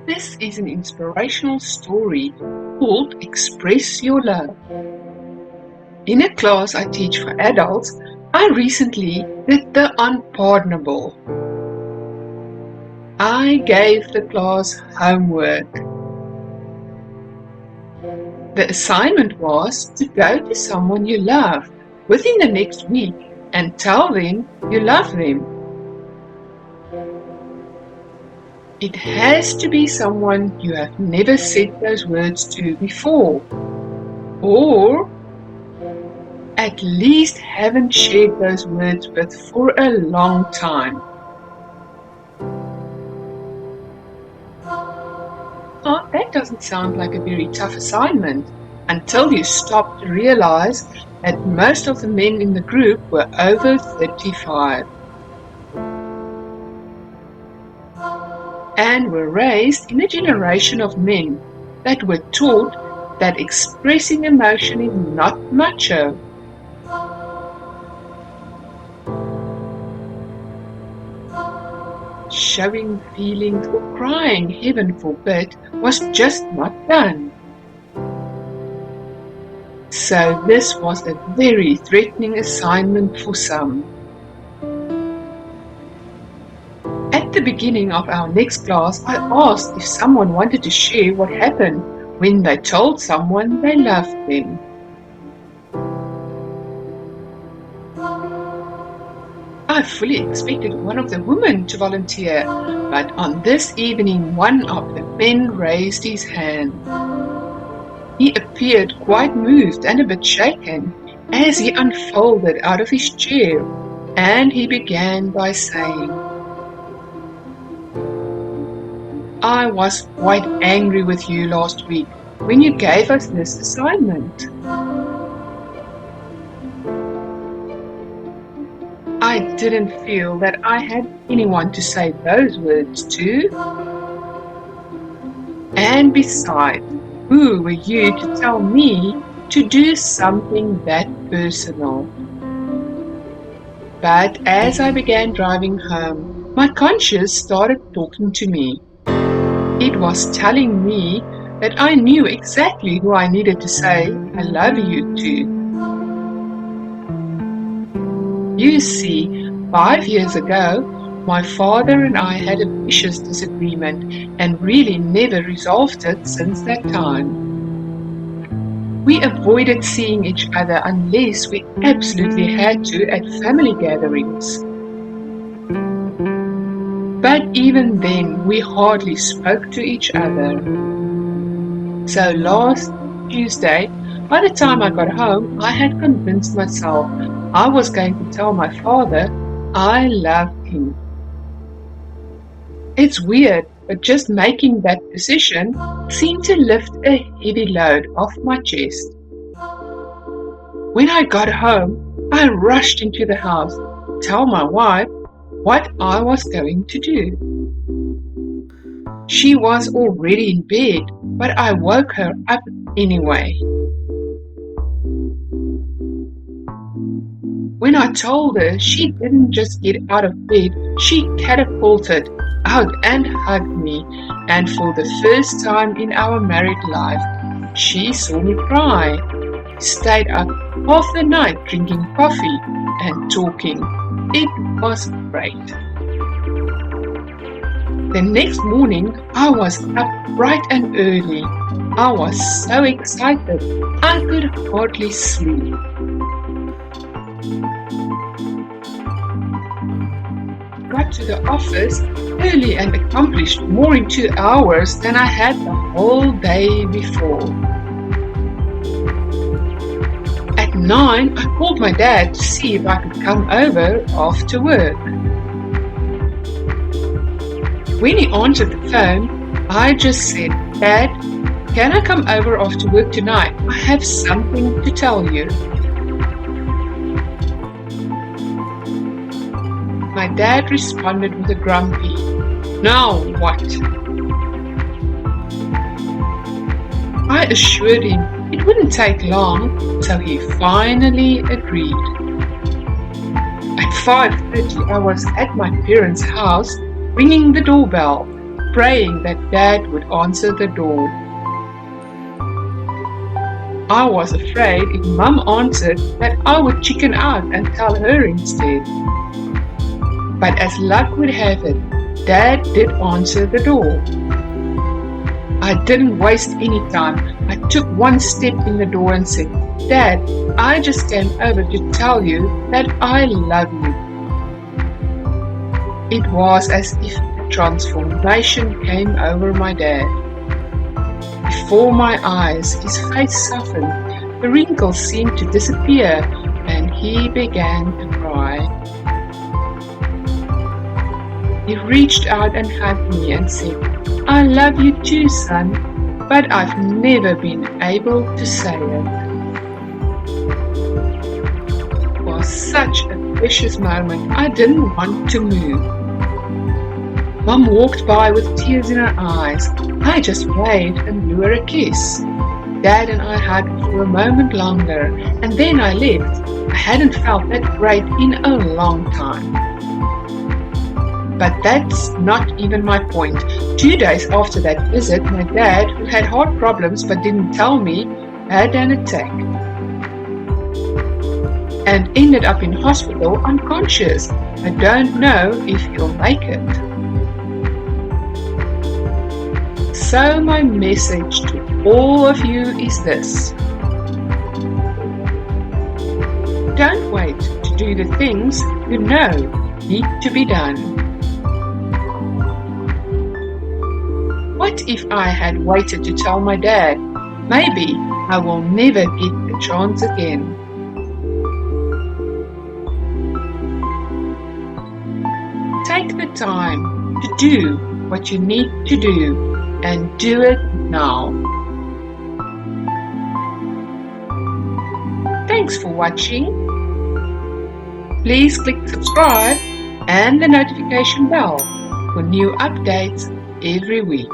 This is an inspirational story called Express Your Love. In a class I teach for adults, I recently did the unpardonable. I gave the class homework. The assignment was to go to someone you love within the next week and tell them you love them. It has to be someone you have never said those words to before, or at least haven't shared those words with for a long time. Oh, that doesn't sound like a very tough assignment until you stop to realize that most of the men in the group were over 35 and were raised in a generation of men that were taught that expressing emotion is not macho. Showing feelings or crying, heaven forbid, was just not done. So this was a very threatening assignment for some. At the beginning of our next class, I asked if someone wanted to share what happened when they told someone they loved them. I fully expected one of the women to volunteer, but on this evening one of the men raised his hand. He appeared quite moved and a bit shaken as he unfolded out of his chair, and he began by saying, "I was quite angry with you last week when you gave us this assignment. I didn't feel that I had anyone to say those words to. And besides, who were you to tell me to do something that personal?" But as I began driving home, my conscience started talking to me. It was telling me that I knew exactly who I needed to say I love you to. You see, 5 years ago, my father and I had a vicious disagreement and really never resolved it since that time. We avoided seeing each other unless we absolutely had to at family gatherings. But even then, we hardly spoke to each other. So last Tuesday, by the time I got home, I had convinced myself I was going to tell my father I loved him. It's weird, but just making that decision seemed to lift a heavy load off my chest. When I got home, I rushed into the house to tell my wife what I was going to do. She was already in bed, but I woke her up anyway. When I told her, she didn't just get out of bed, she catapulted out and hugged me, and for the first time in our married life, she saw me cry. Stayed up half the night drinking coffee and talking. It was great. The next morning, I was up bright and early. I was so excited, I could hardly sleep. Got to the office early and accomplished more in 2 hours than I had the whole day before. At 9, I called my dad to see if I could come over after work. When he answered the phone, I just said, "Dad, can I come over after work tonight? I have something to tell you." My dad responded with a grumpy, "Now what?" I assured him it wouldn't take long, so he finally agreed. At 5:30 I was at my parents' house ringing the doorbell. praying that Dad would answer the door. I was afraid if Mum answered that I would chicken out and tell her instead. But as luck would have it, Dad did answer the door. I didn't waste any time. I took one step in the door and said, "Dad, I just came over to tell you that I love you." It was as if a transformation came over my dad. Before my eyes, his face softened, the wrinkles seemed to disappear, and he began to cry. He reached out and hugged me and said, "I love you too, son, but I've never been able to say it." It was such a precious moment, I didn't want to move. Mum walked by with tears in her eyes. I just waved and blew her a kiss. Dad and I hugged for a moment longer, and then I left. I hadn't felt that great in a long time. But that's not even my point. 2 days after that visit, my dad, who had heart problems but didn't tell me, had an attack and ended up in hospital unconscious. I don't know if he'll make it. So my message to all of you is this: don't wait to do the things you know need to be done. What if I had waited to tell my dad? Maybe I will never get the chance again. Take the time to do what you need to do, and do it now. Thanks for watching. Please click subscribe and the notification bell for new updates every week.